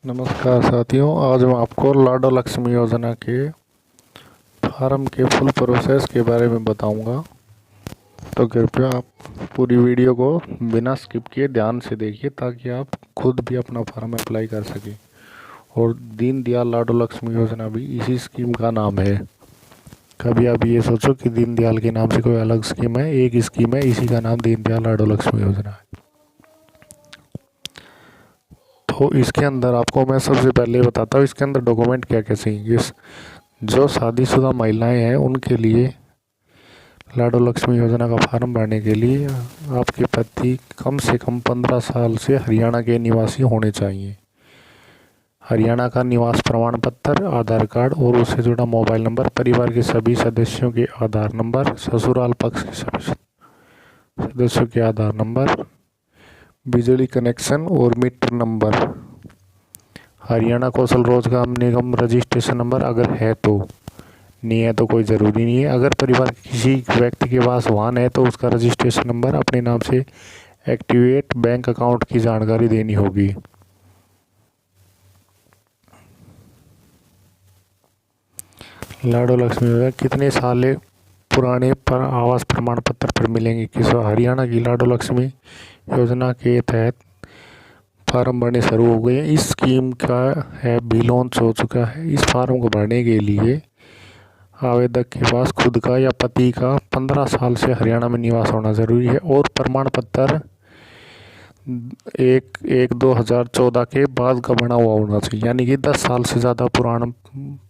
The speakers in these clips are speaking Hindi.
नमस्कार साथियों, आज मैं आपको लाडो लक्ष्मी योजना के फार्म के फुल प्रोसेस के बारे में बताऊंगा। तो कृपया आप पूरी वीडियो को बिना स्किप किए ध्यान से देखिए ताकि आप खुद भी अपना फार्म अप्लाई कर सकें। और दीनदयाल लाडो लक्ष्मी योजना भी इसी स्कीम का नाम है। कभी आप ये सोचो कि दीनदयाल के नाम से कोई अलग स्कीम है, एक स्कीम है, इसी का नाम दीनदयाल लाडो लक्ष्मी योजना है। तो इसके अंदर आपको मैं सबसे पहले बताता हूँ इसके अंदर डॉक्यूमेंट क्या क्या चाहिए। जो शादीशुदा महिलाएं हैं उनके लिए लाडो लक्ष्मी योजना का फॉर्म भरने के लिए आपके पति कम से कम 15 साल से हरियाणा के निवासी होने चाहिए। हरियाणा का निवास प्रमाण पत्र, आधार कार्ड और उससे जुड़ा मोबाइल नंबर, परिवार के सभी सदस्यों के आधार नंबर, ससुराल पक्ष के सभी सदस्यों के आधार नंबर, बिजली कनेक्शन और मीटर नंबर, हरियाणा कौशल रोजगार निगम रजिस्ट्रेशन नंबर अगर है तो, नहीं है तो कोई ज़रूरी नहीं है। अगर परिवार के किसी व्यक्ति के पास वाहन है तो उसका रजिस्ट्रेशन नंबर, अपने नाम से एक्टिवेट बैंक अकाउंट की जानकारी देनी होगी। लाडो लक्ष्मी योजना कितने साल पुराने पर आवास प्रमाण पत्र पर मिलेंगे? किस हरियाणा की लाडो लक्ष्मी योजना के तहत फार्म भरने शुरू हो गए हैं। इस स्कीम का है भी लॉन्च हो चुका है। इस फार्म को भरने के लिए आवेदक के पास खुद का या पति का 15 साल से हरियाणा में निवास होना ज़रूरी है और प्रमाण पत्र 1/1/2014 के बाद का बना हुआ होना चाहिए, यानी कि 10 साल से ज़्यादा पुराना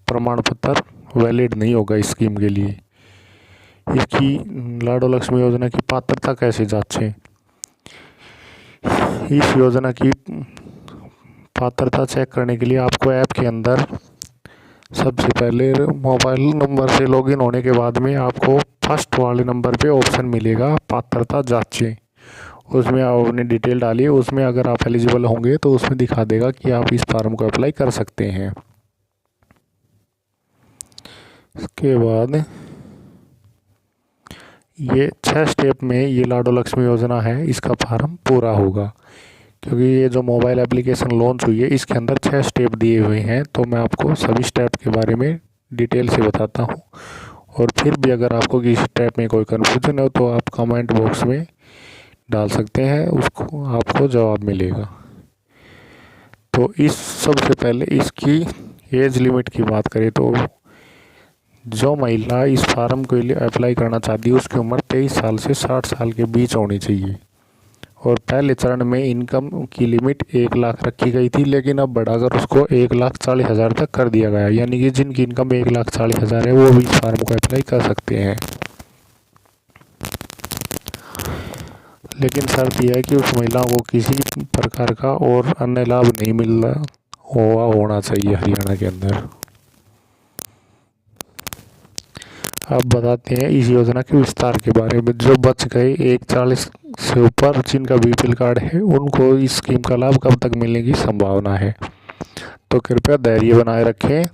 प्रमाण पत्र वैलिड नहीं होगा इस स्कीम के लिए। इसकी लाडो लक्ष्मी योजना की पात्रता कैसे जांचें? इस योजना की पात्रता चेक करने के लिए आपको ऐप के अंदर सबसे पहले मोबाइल नंबर से लॉगिन होने के बाद में आपको फर्स्ट वाले नंबर पे ऑप्शन मिलेगा पात्रता जांचें। उसमें आप अपनी डिटेल डालिए। उसमें अगर आप एलिजिबल होंगे तो उसमें दिखा देगा कि आप इस फॉर्म को अप्लाई कर सकते हैं। इसके बाद ये 6 स्टेप में ये लाडो लक्ष्मी योजना है, इसका फॉर्म पूरा होगा। क्योंकि ये जो मोबाइल एप्लीकेशन लॉन्च हुई है इसके अंदर 6 स्टेप दिए हुए हैं, तो मैं आपको सभी स्टेप के बारे में डिटेल से बताता हूँ। और फिर भी अगर आपको किसी स्टेप में कोई कन्फ्यूजन हो तो आप कमेंट बॉक्स में डाल सकते हैं, उसको आपको जवाब मिलेगा। तो इस सबसे पहले इसकी एज लिमिट की बात करें तो जो महिला इस फार्म के लिए अप्लाई करना चाहती है उसकी उम्र 23 साल से 60 साल के बीच होनी चाहिए। और पहले चरण में इनकम की लिमिट 1 लाख रखी गई थी, लेकिन अब बढ़ाकर उसको 1,40,000 तक कर दिया गया, यानी कि जिनकी इनकम 1,40,000 है वो भी इस फार्म को अप्लाई कर सकते हैं। लेकिन शर्त यह है कि उस महिलाओं को किसी प्रकार का और अन्य लाभ नहीं मिल रहा होना चाहिए हरियाणा के अंदर। अब बताते हैं इस योजना के विस्तार के बारे में। जो बच गए 1,40 से ऊपर जिनका बीपीएल कार्ड है उनको इस स्कीम का लाभ कब तक मिलने की संभावना है, तो कृपया धैर्य बनाए रखें।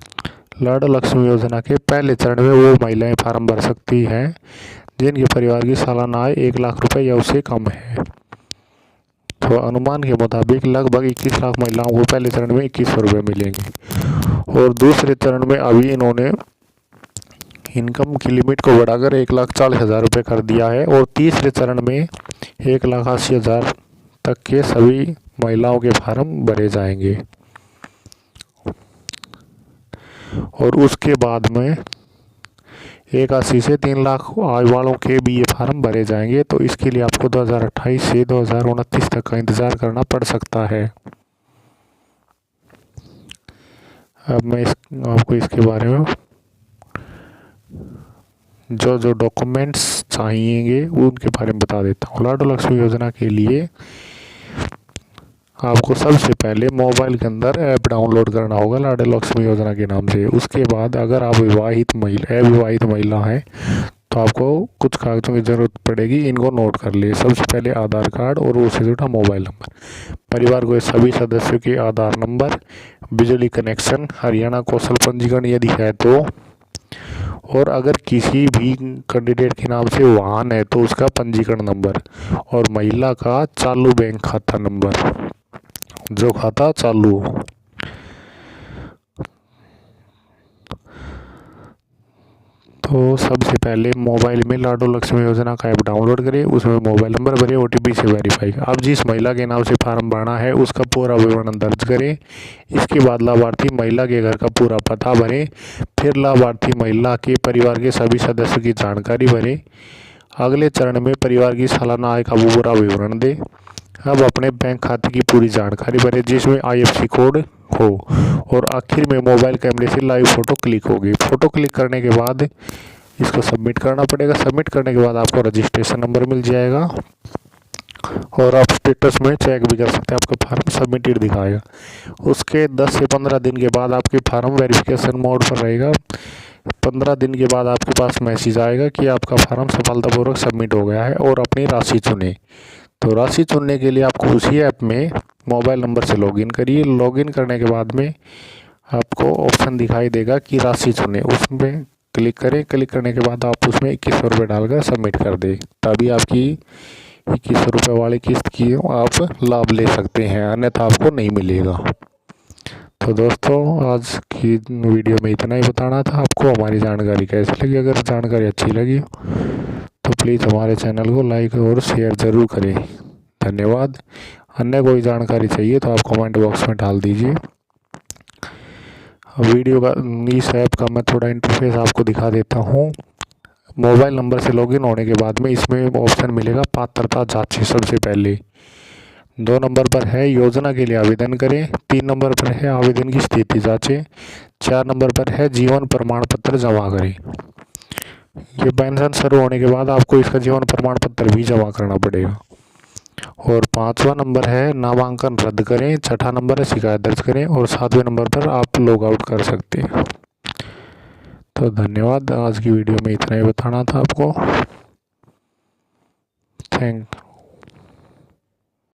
लाडो लक्ष्मी योजना के पहले चरण में वो महिलाएं फार्म भर सकती हैं जिनके परिवार की सालाना आय 1 लाख रुपए या उससे कम है। तो अनुमान के मुताबिक लगभग 21 लाख महिलाओं को पहले चरण में 2100 रुपये मिलेंगे। और दूसरे चरण में अभी इन्होंने इनकम की लिमिट को बढ़ाकर 1,40,000 रुपये कर दिया है। और तीसरे चरण में 1,80,000 तक के सभी महिलाओं के फार्म भरे जाएंगे। और उसके बाद में 81 से 3 लाख आय वालों के भी ये फार्म भरे जाएंगे। तो इसके लिए आपको 2028 से 2029 तक का इंतज़ार करना पड़ सकता है। अब मैं आपको इसके बारे में जो डॉक्यूमेंट्स चाहिएंगे उनके बारे में बता देता हूँ। लाडो लक्ष्मी योजना के लिए आपको सबसे पहले मोबाइल के अंदर ऐप डाउनलोड करना होगा लाडो लक्ष्मी योजना के नाम से। उसके बाद अगर आप अविवाहित महिला हैं तो आपको कुछ कागज़ों की ज़रूरत पड़ेगी, इनको नोट कर लिए। सबसे पहले आधार कार्ड और उससे जुड़ा मोबाइल नंबर, परिवार के सभी सदस्यों के आधार नंबर, बिजली कनेक्शन, हरियाणा कौशल पंजीकरण यदि है तो, और अगर किसी भी कैंडिडेट के नाम से वाहन है तो उसका पंजीकरण नंबर, और महिला का चालू बैंक खाता नंबर, जो खाता चालू हो। तो सबसे पहले मोबाइल में लाडो लक्ष्मी योजना का ऐप डाउनलोड करें, उसमें मोबाइल नंबर भरें, OTP से वेरीफाई। अब जिस महिला के नाम से फार्म भरना है उसका पूरा विवरण दर्ज करें। इसके बाद लाभार्थी महिला के घर का पूरा पता भरें। फिर लाभार्थी महिला के परिवार के सभी सदस्यों की जानकारी भरें। अगले चरण में परिवार की सालाना आय का पूरा विवरण दें। अब अपने बैंक खाते की पूरी जानकारी भरें जिसमें IFSC कोड हो, और आखिर में मोबाइल कैमरे से लाइव फ़ोटो क्लिक होगी। फ़ोटो क्लिक करने के बाद इसको सबमिट करना पड़ेगा। सबमिट करने के बाद आपको रजिस्ट्रेशन नंबर मिल जाएगा और आप स्टेटस में चेक भी कर सकते हैं, आपका फार्म सबमिटेड दिखाएगा। उसके 10 से 15 दिन के बाद आपके फार्म वेरिफिकेशन मोड पर रहेगा। 15 दिन के बाद आपके पास मैसेज आएगा कि आपका फार्म सफलतापूर्वक सबमिट हो गया है और अपनी राशि चुनें। तो राशि चुनने के लिए आपको उसी ऐप में मोबाइल नंबर से लॉगिन करिए। लॉगिन करने के बाद में आपको ऑप्शन दिखाई देगा कि राशि चुनें, उसमें क्लिक करें। क्लिक करने के बाद आप उसमें 2100 रुपये डालकर सबमिट कर दें, तभी आपकी 2100 रुपये वाली किस्त की आप लाभ ले सकते हैं, अन्यथा आपको नहीं मिलेगा। तो दोस्तों आज की वीडियो में इतना ही बताना था आपको। हमारी जानकारी कैसी लगी? अगर जानकारी अच्छी लगी तो प्लीज़ हमारे चैनल को लाइक और शेयर ज़रूर करें। धन्यवाद। अन्य कोई जानकारी चाहिए तो आप कमेंट बॉक्स में डाल दीजिए। वीडियो का इस ऐप का मैं थोड़ा इंटरफेस आपको दिखा देता हूँ। मोबाइल नंबर से लॉगिन होने के बाद में इसमें ऑप्शन मिलेगा पात्रता जांचें। सबसे पहले 2 नंबर पर है योजना के लिए आवेदन करें। 3 नंबर पर है आवेदन की स्थिति जांचें। 4 नंबर पर है जीवन प्रमाण पत्र जमा करें। ये पेंशन शुरू होने के बाद आपको इसका जीवन प्रमाण पत्र भी जमा करना पड़ेगा। और 5वां नंबर है नामांकन रद्द करें। 6ठा नंबर है शिकायत दर्ज करें और 7वें नंबर पर आप लॉग आउट कर सकते हैं। तो धन्यवाद। आज की वीडियो में इतना ही बताना था आपको। थैंक